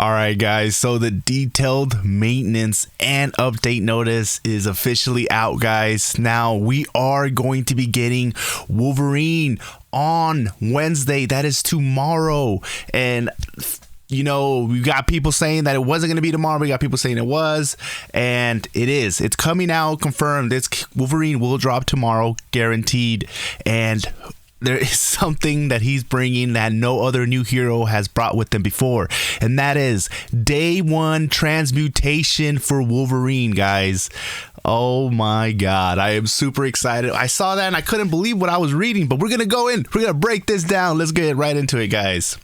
All right, guys. So the detailed maintenance and update notice is officially out, guys. Now we are going to be getting Wolverine on Wednesday. That is tomorrow. And you know, we got people saying that it wasn't going to be tomorrow. We got people saying it was, and it is. It's coming out, confirmed. Wolverine will drop tomorrow, guaranteed. And there is something that he's bringing that no other new hero has brought with them before, and that is day one transmutation for Wolverine, guys. Oh my god, I am super excited. I saw that and I couldn't believe what I was reading, but we're gonna go in, we're gonna break this down. Let's get right into it, guys.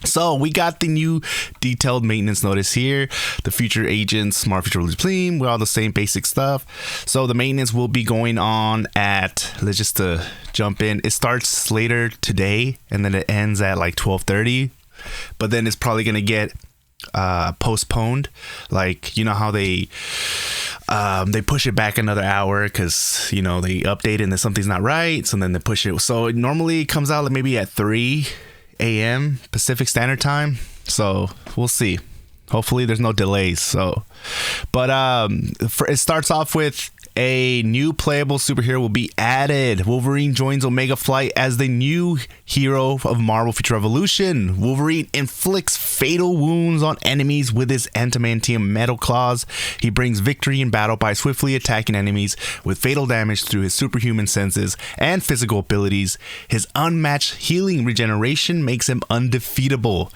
So we got the new detailed maintenance notice here, the future agents, smart future Supreme, with all the same basic stuff. So the maintenance will be going on at, let's just jump in. It starts later today and then it ends at like 12:30, but then it's probably going to get postponed. Like, you know how they push it back another hour because, you know, they update it and then something's not right. So then they push it. So it normally comes out like maybe at 3 a.m. Pacific Standard Time. So we'll see. Hopefully there's no delays. So, but it starts off with a new playable superhero will be added. Wolverine joins Omega Flight as the new hero of Marvel Future Revolution. Wolverine inflicts fatal wounds on enemies with his adamantium metal claws. He brings victory in battle by swiftly attacking enemies with fatal damage through his superhuman senses and physical abilities. His unmatched healing regeneration makes him undefeatable.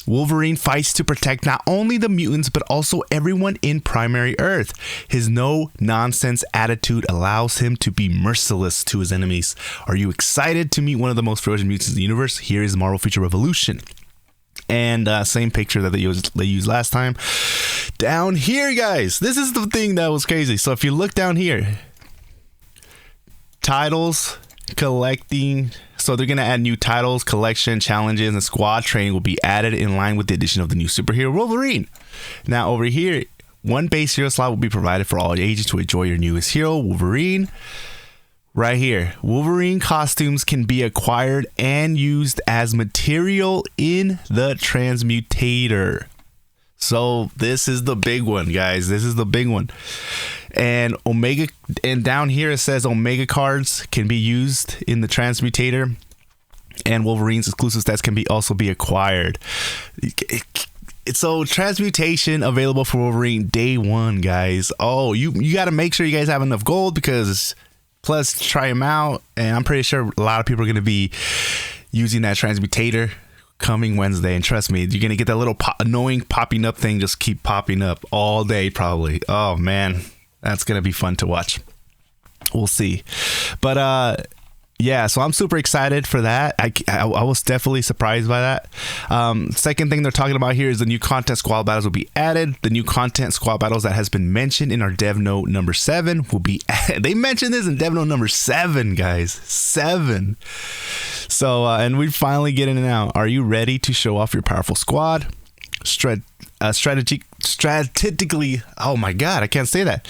Wolverine fights to protect not only the mutants, but also everyone in Primary Earth. His no-nonsense attitude allows him to be merciless to his enemies. Are you excited to meet one of the most ferocious mutants in the universe? Here is Marvel Future Revolution. And same picture that they used last time. Down here, guys, this is the thing that was crazy. So if you look down here, titles, collecting. So they're going to add new titles, collection, challenges, and squad training will be added in line with the addition of the new superhero Wolverine. Now over here, one base hero slot will be provided for all agents to enjoy your newest hero, Wolverine. Right here, Wolverine costumes can be acquired and used as material in the transmutator. So this is the big one, guys. This is the big one. And Omega, and down here it says Omega cards can be used in the transmutator, and Wolverine's exclusive stats can also be acquired. So transmutation available for Wolverine day one, guys. Oh, you got to make sure you guys have enough gold, because plus try them out, and I'm pretty sure a lot of people are going to be using that transmutator coming Wednesday, and trust me, you're gonna get that little annoying popping up thing just keep popping up all day probably. Oh man, that's gonna be fun to watch. We'll see. But yeah, so I'm super excited for that. I was definitely surprised by that. Second thing they're talking about here is the new content squad battles will be added. The new content squad battles that has been mentioned in our dev note number 7 will be added. They mentioned this in dev note number 7, guys. 7. So, and we're finally getting it out. Are you ready to show off your powerful squad? Strategically, oh my god, I can't say that.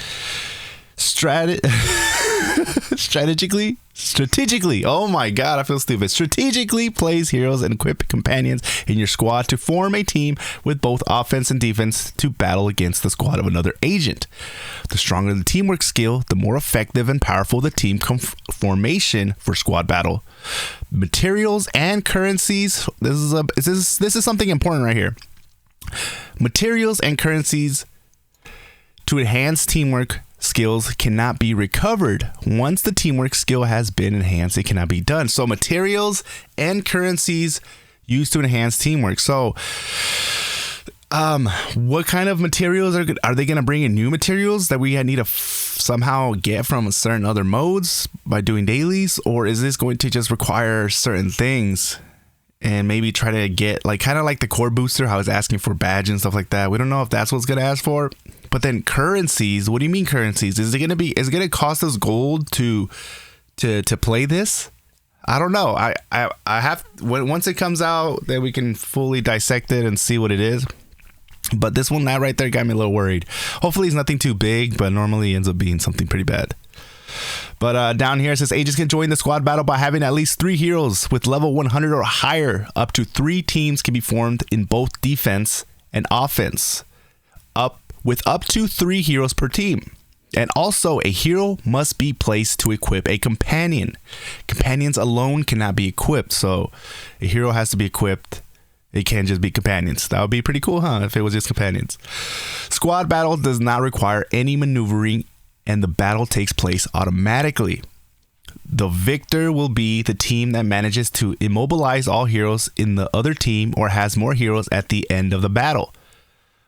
Strategically, oh my god, I feel stupid. Strategically place heroes and equip companions in your squad to form a team with both offense and defense to battle against the squad of another agent. The stronger the teamwork skill, the more effective and powerful the team formation for squad battle. Materials and currencies. This is something important right here. Materials and currencies to enhance teamwork skills cannot be recovered. Once the teamwork skill has been enhanced, it cannot be done. So materials and currencies used to enhance teamwork. So what kind of materials are they going to bring in? New materials that we need to somehow get from certain other modes by doing dailies, or is this going to just require certain things and maybe try to get like kind of like the core booster, how it's asking for badge and stuff like that? We don't know if that's what's going to ask for. But then currencies, what do you mean currencies? Is it going to cost us gold to play this? I don't know. I have, once it comes out, then we can fully dissect it and see what it is. But this one, that right there got me a little worried. Hopefully it's nothing too big, but normally it ends up being something pretty bad. But down here it says agents can join the squad battle by having at least 3 heroes with level 100 or higher. Up to 3 teams can be formed in both defense and offense. Up to 3 heroes per team. And also, a hero must be placed to equip a companion. Companions alone cannot be equipped, so a hero has to be equipped. It can't just be companions. That would be pretty cool, huh, if it was just companions. Squad battle does not require any maneuvering, and the battle takes place automatically. The victor will be the team that manages to immobilize all heroes in the other team or has more heroes at the end of the battle.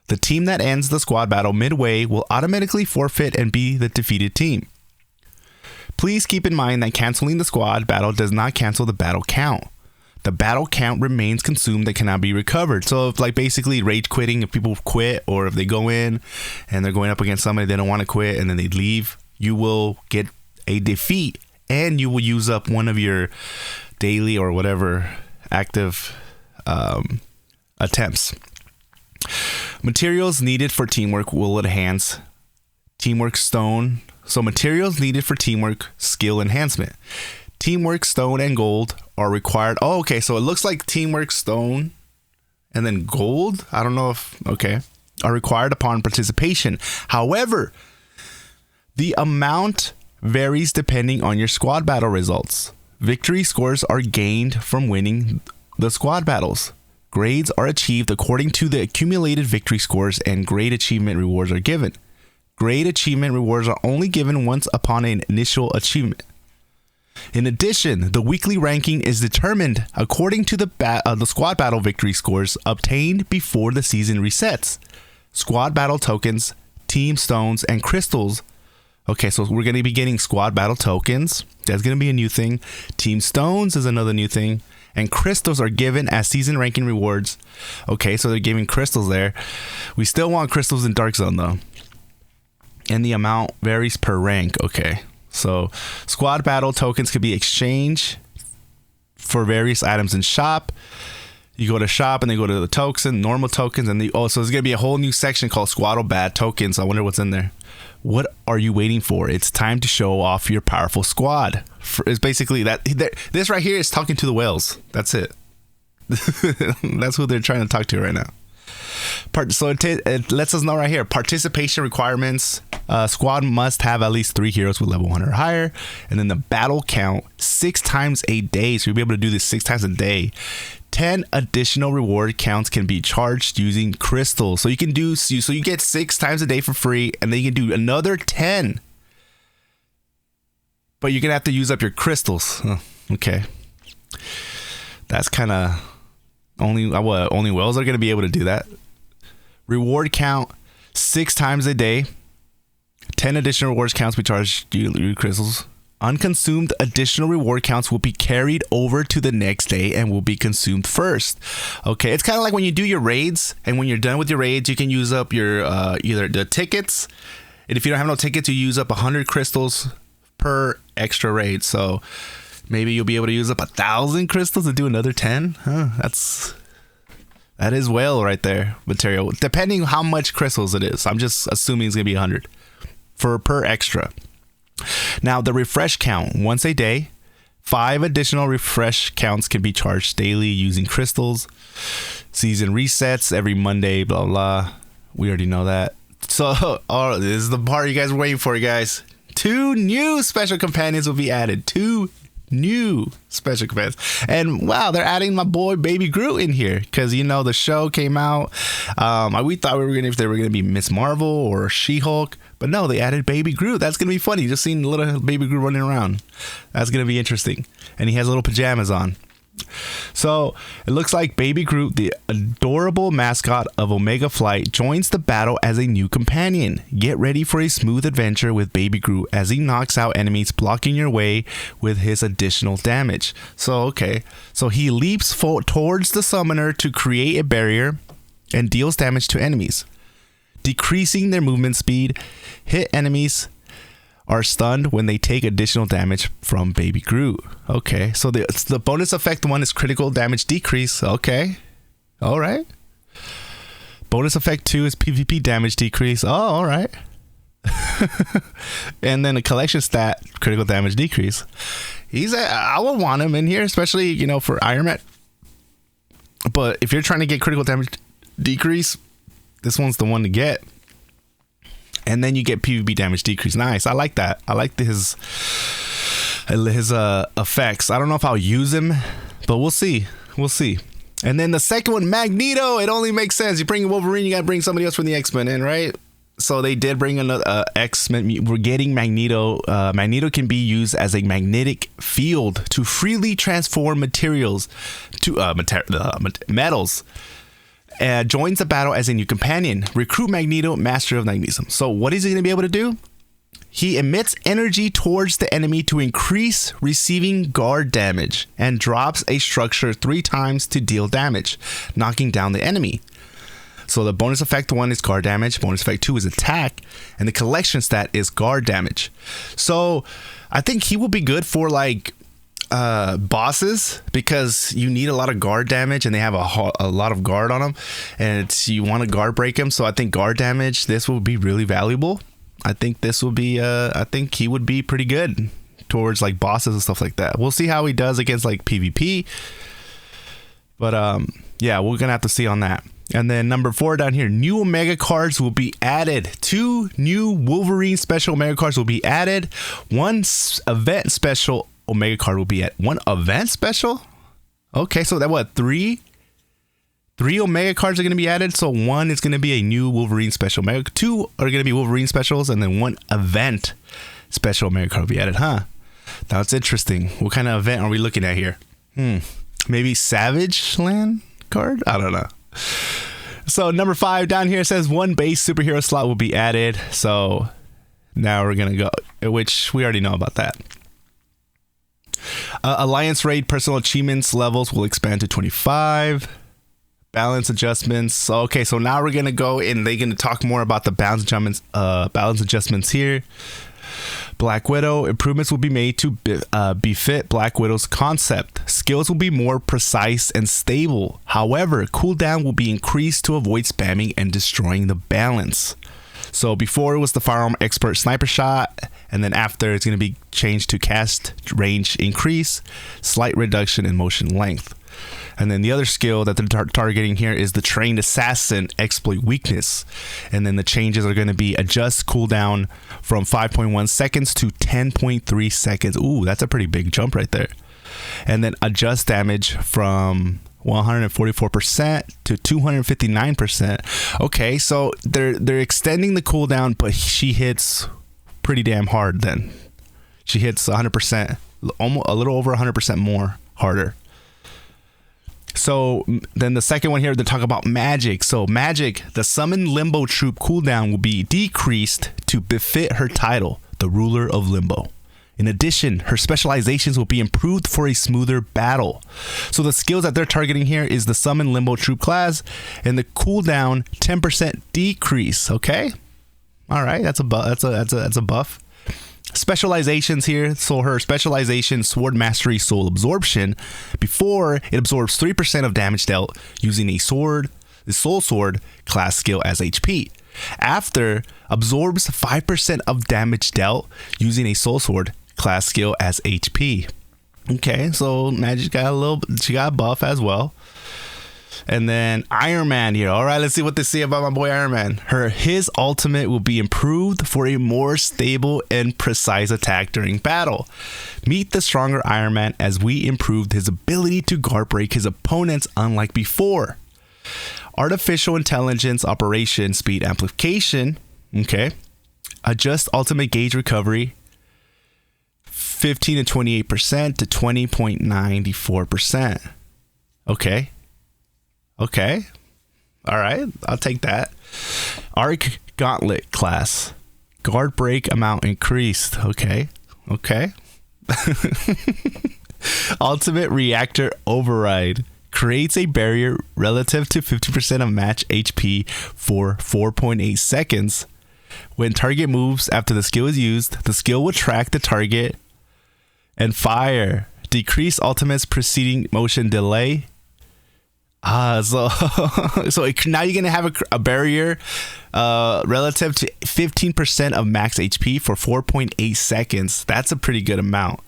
The team that ends the squad battle midway will automatically forfeit and be the defeated team. Please keep in mind that canceling the squad battle does not cancel the battle count. The battle count remains consumed that cannot be recovered. So if like basically rage quitting, if people quit or if they go in and they're going up against somebody they don't want to quit and then they leave, you will get a defeat and you will use up one of your daily or whatever active attempts. Materials needed for teamwork will enhance teamwork stone. So materials needed for teamwork skill enhancement. Teamwork stone and gold are required. Oh, okay. So it looks like teamwork stone and then gold. I don't know if, okay, are required upon participation. However, the amount varies depending on your squad battle results. Victory scores are gained from winning the squad battles. Grades are achieved according to the accumulated victory scores, and grade achievement rewards are given. Grade achievement rewards are only given once upon an initial achievement. In addition, the weekly ranking is determined according to the squad battle victory scores obtained before the season resets. Squad battle tokens, team stones, and crystals. Okay, so we're going to be getting squad battle tokens. That's going to be a new thing. Team stones is another new thing. And crystals are given as season ranking rewards. Okay, so they're giving crystals there. We still want crystals in Dark Zone though. And the amount varies per rank. Okay, so squad battle tokens could be exchanged for various items in shop. You go to shop and they go to the token, normal tokens, and so there's going to be a whole new section called Squaddle Bad Tokens. I wonder what's in there. What are you waiting for? It's time to show off your powerful squad. It's basically that. This right here is talking to the whales. That's it. That's who they're trying to talk to right now. So it lets us know right here. Participation requirements. Squad must have at least 3 heroes with level 100 or higher. And then the battle count 6 times a day. So you'll be able to do this 6 times a day. 10 additional reward counts can be charged using crystals. So you can do, so you get 6 times a day for free, and then you can do another 10. But you're going to have to use up your crystals. Oh, okay. That's kind of only whales are going to be able to do that. Reward count 6 times a day. 10 additional rewards counts we charge you crystals. Unconsumed additional reward counts will be carried over to the next day and will be consumed first. Okay, it's kind of like when you do your raids, and when you're done with your raids, you can use up your either the tickets, and if you don't have no tickets, you use up 100 crystals per extra raid. So maybe you'll be able to use up 1,000 crystals to do another 10. That is whale right there material, depending how much crystals it is. I'm just assuming it's gonna be 100 per extra. Now, the refresh count once a day. 5 additional refresh counts can be charged daily using crystals. Season resets every Monday, blah, blah. We already know that. So, this is the part you guys were waiting for, guys. 2 new special companions will be added. 2 new special companions. And wow, they're adding my boy Baby Groot in here because, you know, the show came out. We thought if they were gonna be Miss Marvel or She-Hulk, but no, they added Baby Groot. That's gonna be funny, just seeing little Baby Groot running around. That's gonna be interesting. And he has little pajamas on. So it looks like Baby Groot, the adorable mascot of Omega Flight, joins the battle as a new companion. Get ready for a smooth adventure with Baby Groot as he knocks out enemies blocking your way with his additional damage. So okay, so he leaps towards the summoner to create a barrier and deals damage to enemies, decreasing their movement speed. Hit enemies are stunned when they take additional damage from Baby Groot. Okay, so the bonus effect 1 is critical damage decrease. Okay, all right. Bonus effect 2 is PvP damage decrease. Oh, all right. And then a collection stat, critical damage decrease. I would want him in here, especially, you know, for Iron Man. But if you're trying to get critical damage decrease, this one's the one to get. And then you get PvP damage decrease. Nice. I like that. I like his effects. I don't know if I'll use him, but we'll see. We'll see. And then the second one, Magneto. It only makes sense. You bring Wolverine, you got to bring somebody else from the X-Men in, right? So they did bring another X-Men. We're getting Magneto. Magneto can be used as a magnetic field to freely transform materials to metals. Joins the battle as a new companion. Recruit Magneto, Master of Magnetism. So what is he going to be able to do? He emits energy towards the enemy to increase receiving guard damage and drops a structure 3 times to deal damage, knocking down the enemy. So the bonus effect 1 is guard damage, bonus effect 2 is attack, and the collection stat is guard damage. So I think he will be good for like bosses, because you need a lot of guard damage and they have a lot of guard on them, and you want to guard break them. So I think guard damage, this will be really valuable. I think this will be I think he would be pretty good towards like bosses and stuff like that. We'll see how he does against like PvP, but yeah, we're gonna have to see on that. And then number 4 down here, new Omega cards will be added. 2 new Wolverine special Omega cards will be added. 1 event special Omega card will be at 1 event special. Okay, so that what, 3 Omega cards are going to be added. So 1 is going to be a new Wolverine special Omega. 2 are going to be Wolverine specials, and then 1 event special Omega card will be added. Huh? That's interesting. What kind of event are we looking at here? Maybe Savage Land card? I don't know. So number 5 down here says 1 base superhero slot will be added. So now we're going to go, which we already know about that. Alliance raid personal achievements levels will expand to 25. Balance adjustments. Okay, so now we're gonna go and they're gonna talk more about the balance adjustments here. Black Widow improvements will be made to befit Black Widow's concept. Skills will be more precise and stable. However, cooldown will be increased to avoid spamming and destroying the balance. So before it was the firearm expert sniper shot, and then after it's going to be changed to cast range increase, slight reduction in motion length. And then the other skill that they're targeting here is the trained assassin exploit weakness. And then the changes are going to be adjust cooldown from 5.1 seconds to 10.3 seconds. Ooh, that's a pretty big jump right there. And then adjust damage from 144% to 259%. Okay, so they're extending the cooldown, but she hits pretty damn hard then. She hits 100%, almost a little over 100% more harder. So then the second one here, they talk about magic. So magic, the summon Limbo troop cooldown will be decreased to befit her title, the ruler of Limbo. In addition, her specializations will be improved for a smoother battle. So the skills that they're targeting here is the Summon Limbo Troop class and the cooldown 10% decrease. Okay, all right, that's a buff. Specializations here. So her specialization, Sword Mastery, Soul Absorption. Before, it absorbs 3% of damage dealt using the Soul Sword class skill as HP. After, absorbs 5% of damage dealt using a Soul Sword class skill as HP. Okay, so Magic got she got a buff as well. And then Iron Man here. All right, let's see what they say about my boy Iron Man. His ultimate will be improved for a more stable and precise attack during battle. Meet the stronger Iron Man as we improved his ability to guard break his opponents unlike before. Artificial intelligence operation speed amplification. Okay. Adjust ultimate gauge recovery 15 to 28% to 20.94%. Okay. Okay. All right. I'll take that. Arc Gauntlet class. Guard break amount increased. Okay. Okay. Ultimate Reactor Override. Creates a barrier relative to 50% of match HP for 4.8 seconds. When target moves after the skill is used, the skill will track the target and fire. Decrease ultimate's preceding motion delay. So now you're gonna have a barrier relative to 15% of max HP for 4.8 seconds. That's a pretty good amount.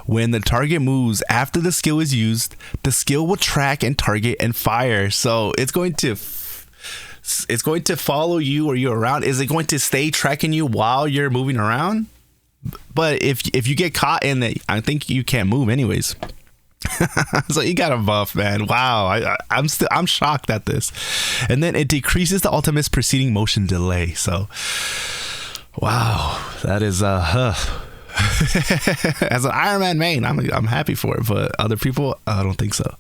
When the target moves after the skill is used, the skill will track and target and fire. So it's going to follow you or you're around. Is it going to stay tracking you while you're moving around? But if you get caught in it, I think you can't move anyways. So you got a buff, man. Wow, I'm shocked at this. And then it decreases the ultimate's preceding motion delay. So wow, that is as an Iron Man main, I'm happy for it, but other people, I don't think so.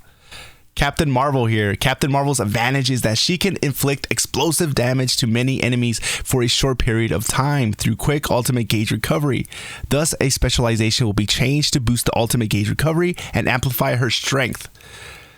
Captain Marvel here. Captain Marvel's advantage is that she can inflict explosive damage to many enemies for a short period of time through quick ultimate gauge recovery. Thus, a specialization will be changed to boost the ultimate gauge recovery and amplify her strength.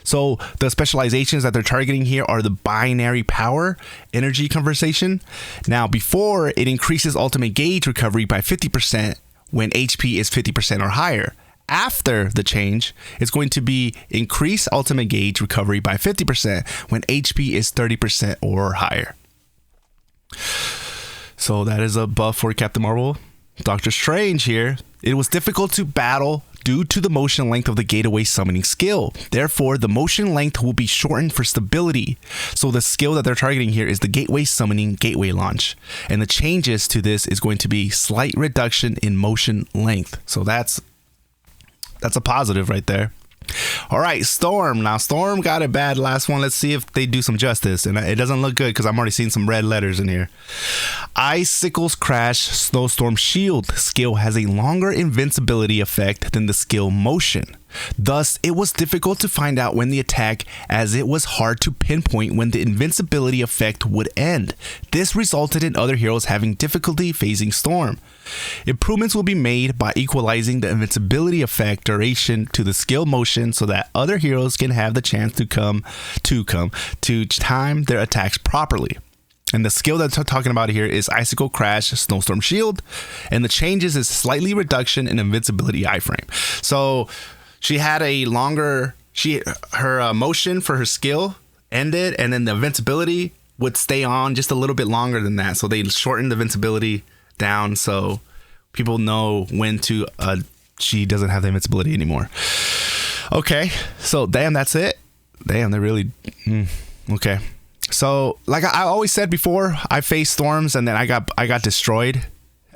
So the specializations that they're targeting here are the binary power energy conversation. Now, before, it increases ultimate gauge recovery by 50% when HP is 50% or higher. After the change, it's going to be increase ultimate gauge recovery by 50% when HP is 30% or higher. So that is a buff for Captain Marvel. Doctor Strange here. It was difficult to battle due to the motion length of the gateway summoning skill. Therefore, the motion length will be shortened for stability. So the skill that they're targeting here is the gateway summoning gateway launch. And the changes to this is going to be slight reduction in motion length. So that's a positive right there. All right, Storm. Now, Storm got it bad last one. Let's see if they do some justice. And it doesn't look good because I'm already seeing some red letters in here. Icicle's Crash Snowstorm Shield skill has a longer invincibility effect than the skill Motion. Thus, it was difficult to find out when the attack, as it was hard to pinpoint when the invincibility effect would end. This resulted in other heroes having difficulty phasing Storm. Improvements will be made by equalizing the invincibility effect duration to the skill Motion so that other heroes can have the chance to time their attacks properly. And the skill that I'm talking about here is Icicle Crash Snowstorm Shield, and the changes is slightly reduction in invincibility iframe. So she had a longer, her motion for her skill ended, and then the invincibility would stay on just a little bit longer than that. So they shortened the invincibility down so people know when to she doesn't have the invincibility anymore. Okay, so damn, that's it. Damn, they really okay. So like I always said before, I faced storms and then I got destroyed,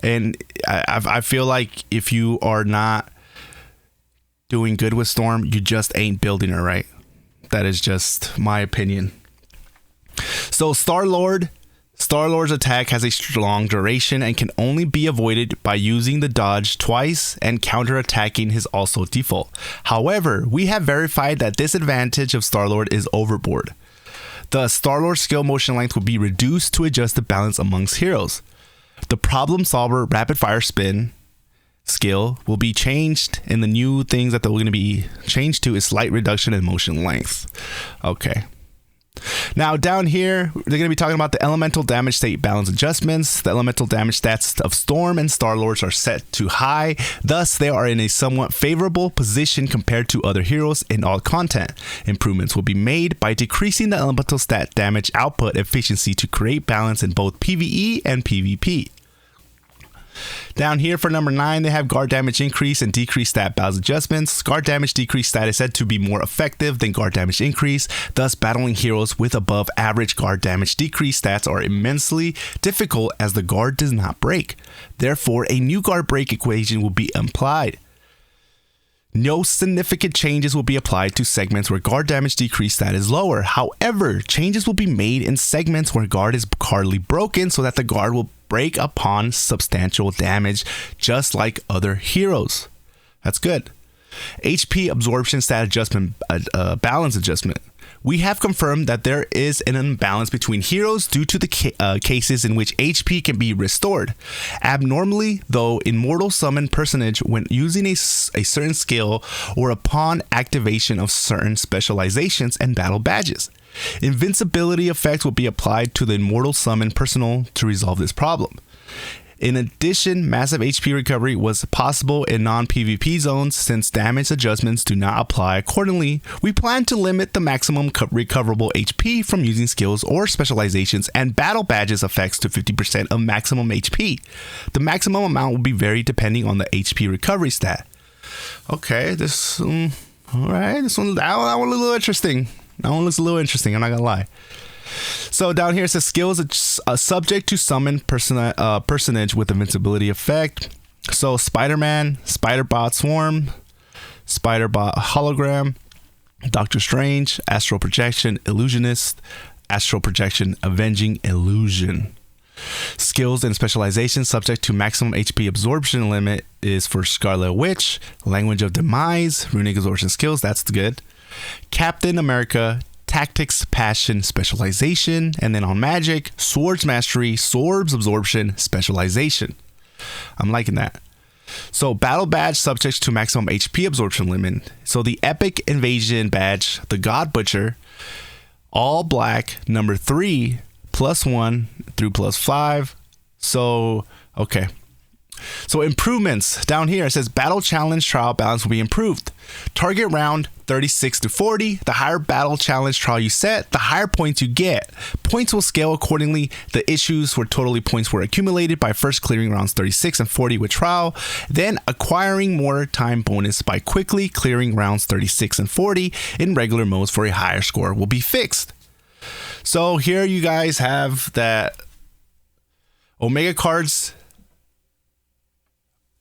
and I feel like if you are not doing good with Storm, you just ain't building her right. That is just my opinion. So Star-Lord's attack has a strong duration and can only be avoided by using the dodge twice, and counter-attacking is also default. However, we have verified that this advantage of Star-Lord is overboard. The Star-Lord skill motion length will be reduced to adjust the balance amongst heroes. The Problem Solver Rapid Fire Spin skill will be changed, and the new things that they're going to be changed to is slight reduction in motion length. Okay. Now down here, they're going to be talking about the elemental damage state balance adjustments. The elemental damage stats of Storm and Star-Lord are set to high. Thus, they are in a somewhat favorable position compared to other heroes in all content. Improvements will be made by decreasing the elemental stat damage output efficiency to create balance in both PvE and PvP. Down here for number 9, they have guard damage increase and decrease stat balance adjustments. Guard damage decrease stat is said to be more effective than guard damage increase. Thus, battling heroes with above average guard damage decrease stats are immensely difficult as the guard does not break. Therefore, a new guard break equation will be applied. No significant changes will be applied to segments where guard damage decrease stat is lower. However, changes will be made in segments where guard is hardly broken so that the guard will break upon substantial damage, just like other heroes. That's good. HP absorption stat adjustment, balance adjustment. We have confirmed that there is an imbalance between heroes due to the cases in which HP can be restored. Abnormally, though, in mortal summon personage when using a certain skill or upon activation of certain specializations and battle badges. Invincibility effects will be applied to the immortal summon personnel to resolve this problem. In addition, massive HP recovery was possible in non-PvP zones since damage adjustments do not apply accordingly. We plan to limit the maximum recoverable HP from using skills or specializations and battle badges effects to 50% of maximum HP. The maximum amount will be varied depending on the HP recovery stat. Okay, this all right. That one looks a little interesting. I'm not gonna lie. So down here it says skills subject to summon personage with invincibility effect. So Spider-Man, Spider-Bot Swarm, Spider-Bot Hologram, Doctor Strange, Astral Projection, Illusionist, Astral Projection, Avenging Illusion. Skills and specialization subject to maximum HP absorption limit is for Scarlet Witch, Language of Demise, Runic Absorption skills, that's good. Captain America, Tactics, Passion, Specialization, and then on Magic, Swords Mastery, Swords Absorption, Specialization. I'm liking that. So Battle Badge subject to maximum HP absorption limit. So the Epic Invasion Badge, the God Butcher, all black, number 3, +1 through +5. So, okay. So improvements down here, it says battle challenge trial balance will be improved. Target round 36 to 40. The higher battle challenge trial you set, the higher points you get. Points will scale accordingly. The issues where totally points were accumulated by first clearing rounds 36 and 40 with trial, then acquiring more time bonus by quickly clearing rounds 36 and 40 in regular modes for a higher score will be fixed. So here you guys have that Omega cards.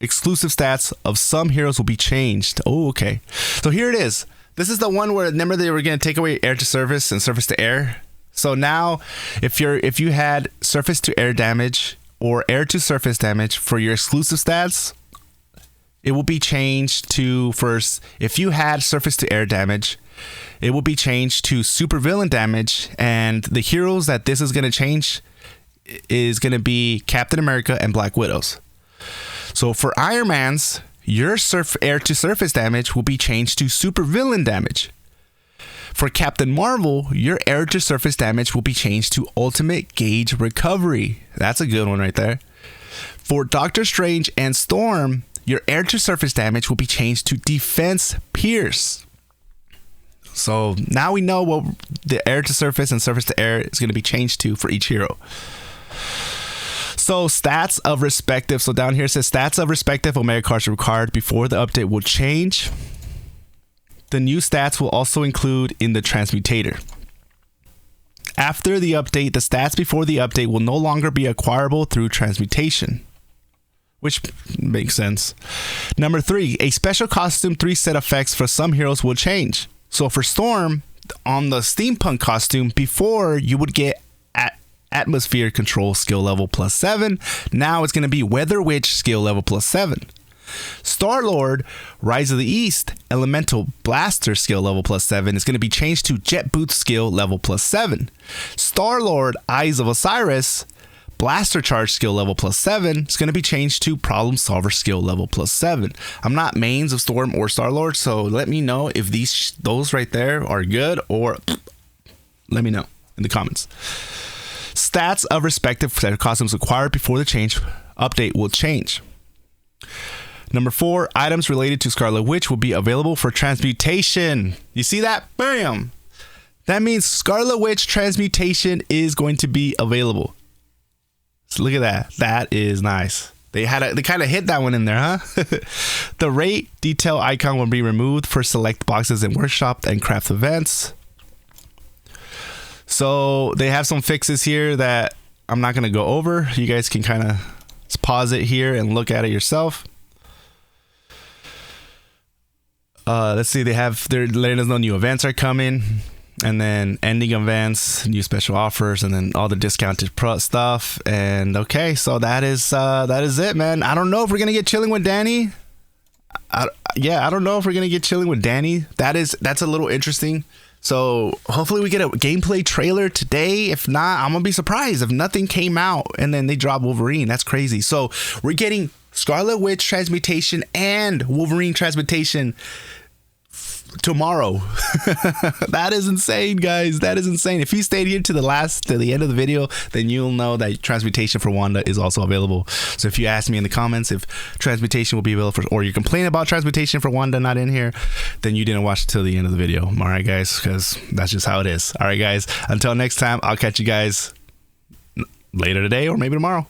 Exclusive stats of some heroes will be changed. Oh, okay. So here it is. This is the one where, remember, they were going to take away air to surface and surface to air. So now if you had surface to air damage or air to surface damage for your exclusive stats, it will be changed to, first, if you had surface to air damage, it will be changed to supervillain damage. And the heroes that this is going to change is going to be Captain America and Black Widows. So for Iron Man's, your air to surface damage will be changed to supervillain damage. For Captain Marvel, your air to surface damage will be changed to ultimate gauge recovery. That's a good one right there. For Doctor Strange and Storm, your air to surface damage will be changed to defense pierce. So now we know what the air to surface and surface to air is going to be changed to for each hero. So stats of respective. So down here it says stats of respective Omega cards required before the update will change. The new stats will also include in the transmutator. After the update, the stats before the update will no longer be acquirable through transmutation, which makes sense. Number 3, a special costume 3 set effects for some heroes will change. So for Storm, on the steampunk costume, before you would get atmosphere control skill level +7. Now it's going to be Weather Witch skill level +7. Star-Lord, Rise of the East, Elemental Blaster skill level +7 is going to be changed to Jet Boots skill level +7. Star-Lord, Eyes of Osiris, Blaster Charge skill level +7 is going to be changed to Problem Solver skill level +7. I'm not mains of Storm or Star-Lord, so let me know if those right there are good, or let me know in the comments. Stats of respective set of costumes acquired before the update will change. Number 4, items related to Scarlet Witch will be available for transmutation. You see that? Bam! That means Scarlet Witch transmutation is going to be available. So look at that. That is nice. They kind of hit that one in there, huh? The rate detail icon will be removed for select boxes in workshop and craft events. So they have some fixes here that I'm not going to go over. You guys can kind of pause it here and look at it yourself. Let's see. They're letting us know new events are coming, and then ending events, new special offers, and then all the discounted stuff. And okay, so that is it, man. I don't know if we're gonna get chilling with Danny. I don't know if we're gonna get chilling with Danny. That's a little interesting. So hopefully we get a gameplay trailer today. If not, I'm gonna be surprised if nothing came out and then they drop Wolverine. That's crazy. So we're getting Scarlet Witch transmutation and Wolverine transmutation tomorrow. That is insane, guys. That is insane. If you stayed here to the end of the video, then you'll know that transmutation for Wanda is also available. So if you ask me in the comments if transmutation will be available or you complain about transmutation for Wanda not in here, then you didn't watch till the end of the video. All right, guys, because that's just how it is. All right, guys, until next time, I'll catch you guys later today or maybe tomorrow.